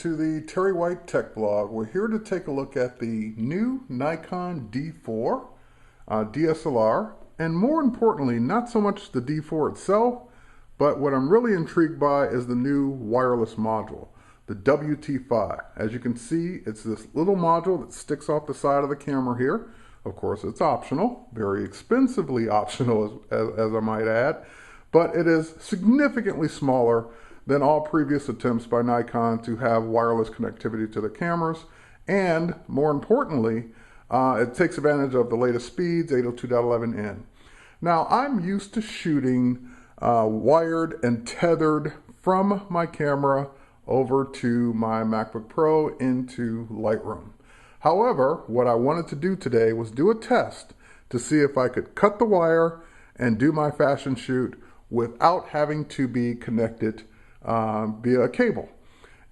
to the Terry White Tech Blog. We're here to take a look at the new Nikon D4 DSLR, and more importantly, not so much the D4 itself, but what I'm really intrigued by is the new wireless module, the WT-5. As you can see, it's this little module that sticks off the side of the camera here. Of course, it's optional, very expensively optional as I might add, but it is significantly smaller than all previous attempts by Nikon to have wireless connectivity to the cameras. And more importantly, it takes advantage of the latest speeds, 802.11n. Now, I'm used to shooting wired and tethered from my camera over to my MacBook Pro into Lightroom. However, what I wanted to do today was do a test to see if I could cut the wire and do my fashion shoot without having to be connected via a cable.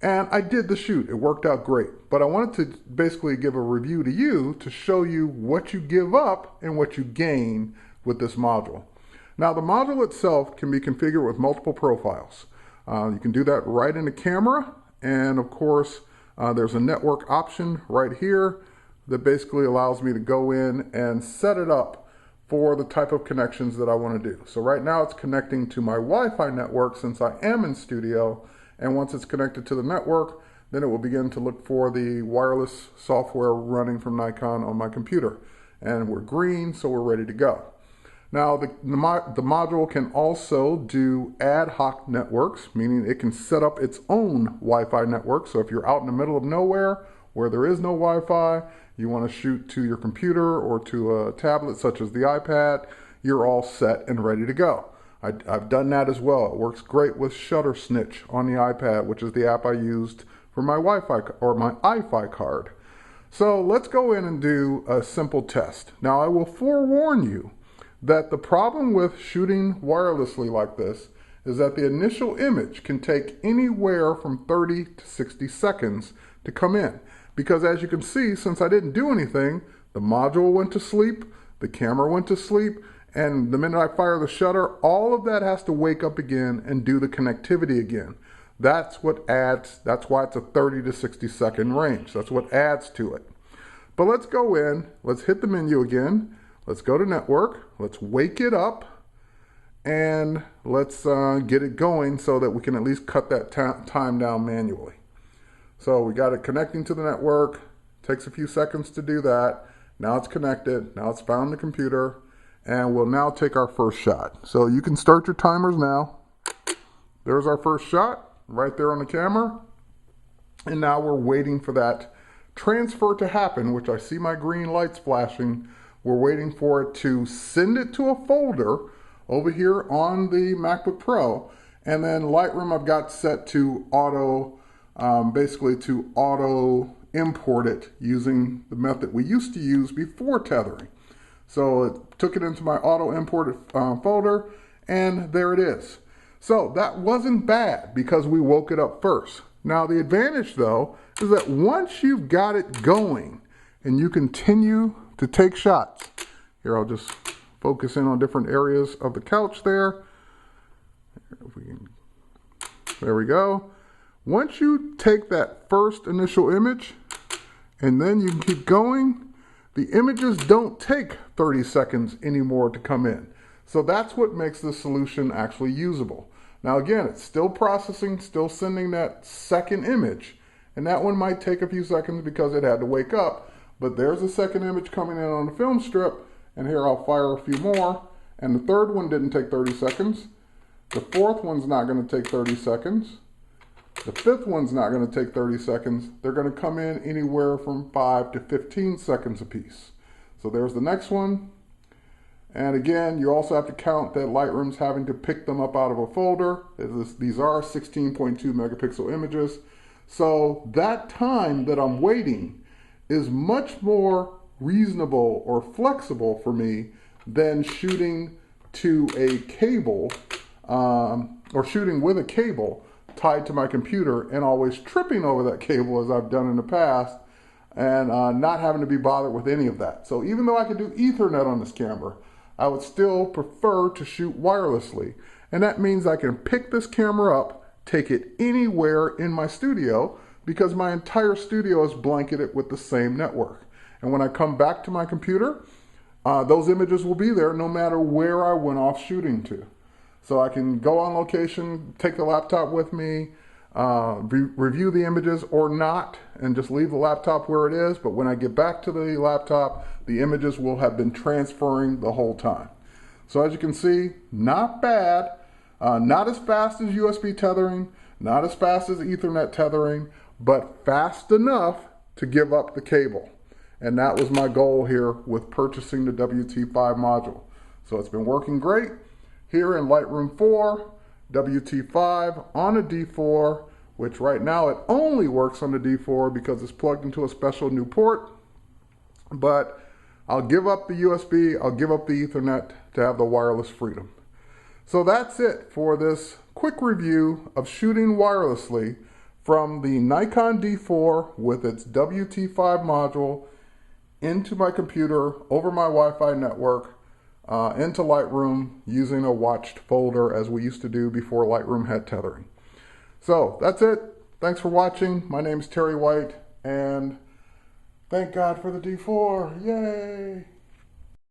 And I did the shoot. It worked out great. But I wanted to basically give a review to you to show you what you give up and what you gain with this module. Now, the module itself can be configured with multiple profiles. You can do that right in the camera, and of course there's a network option right here that basically allows me to go in and set it up for the type of connections that I want to do. So right now it's connecting to my Wi-Fi network since I am in studio, and once it's connected to the network, then it will begin to look for the wireless software running from Nikon on my computer. And we're green, so we're ready to go. Now the module can also do ad hoc networks, meaning it can set up its own Wi-Fi network. So if you're out in the middle of nowhere where there is no Wi-Fi, you want to shoot to your computer or to a tablet such as the iPad, you're all set and ready to go. I've done that as well. It works great with Shutter Snitch on the iPad, which is the app I used for my Wi-Fi or my iFi card. So let's go in and do a simple test. Now I will forewarn you that the problem with shooting wirelessly like this is that the initial image can take anywhere from 30 to 60 seconds to come in. Because as you can see, since I didn't do anything, the module went to sleep, the camera went to sleep, and the minute I fire the shutter, all of that has to wake up again and do the connectivity again. That's why it's a 30 to 60 second range. That's what adds to it. But let's go in, let's hit the menu again, let's go to network, let's wake it up, and let's get it going so that we can at least cut that time down manually. So we got it connecting to the network. Takes a few seconds to do that. Now it's connected. Now it's found the computer. And we'll now take our first shot. So you can start your timers now. There's our first shot right there on the camera. And now we're waiting for that transfer to happen, which I see my green lights flashing. We're waiting for it to send it to a folder over here on the MacBook Pro. And then Lightroom I've got set to basically to auto import it using the method we used to use before tethering. So it took it into my auto imported folder, and there it is. So that wasn't bad because we woke it up first. Now the advantage though is that once you've got it going and you continue to take shots, here I'll just focus in on different areas of the couch there. There we go. Once you take that first initial image and then you can keep going, the images don't take 30 seconds anymore to come in. So that's what makes the solution actually usable. Now again, it's still processing, still sending that second image, and that one might take a few seconds because it had to wake up, but there's a second image coming in on the film strip, and here I'll fire a few more, and the third one didn't take 30 seconds. The fourth one's not going to take 30 seconds. The fifth one's not going to take 30 seconds. They're going to come in anywhere from 5 to 15 seconds apiece. So there's the next one. And again, you also have to count that Lightroom's having to pick them up out of a folder. These are 16.2 megapixel images. So that time that I'm waiting is much more reasonable or flexible for me than shooting to a cable or shooting with a cable tied to my computer and always tripping over that cable as I've done in the past and not having to be bothered with any of that. So even though I could do Ethernet on this camera, I would still prefer to shoot wirelessly. And that means I can pick this camera up, take it anywhere in my studio because my entire studio is blanketed with the same network. And when I come back to my computer, those images will be there no matter where I went off shooting to. So I can go on location, take the laptop with me, review the images or not, and just leave the laptop where it is. But when I get back to the laptop, the images will have been transferring the whole time. So as you can see, not bad, not as fast as USB tethering, not as fast as Ethernet tethering, but fast enough to give up the cable. And that was my goal here with purchasing the WT-5 module. So it's been working great here in Lightroom 4, WT-5 on a D4, which right now it only works on the D4 because it's plugged into a special new port. But I'll give up the USB, I'll give up the Ethernet to have the wireless freedom. So that's it for this quick review of shooting wirelessly from the Nikon D4 with its WT-5 module into my computer over my Wi-Fi network into Lightroom using a watched folder as we used to do before Lightroom had tethering. So that's it. Thanks for watching. My name is Terry White, and thank God for the D4. Yay!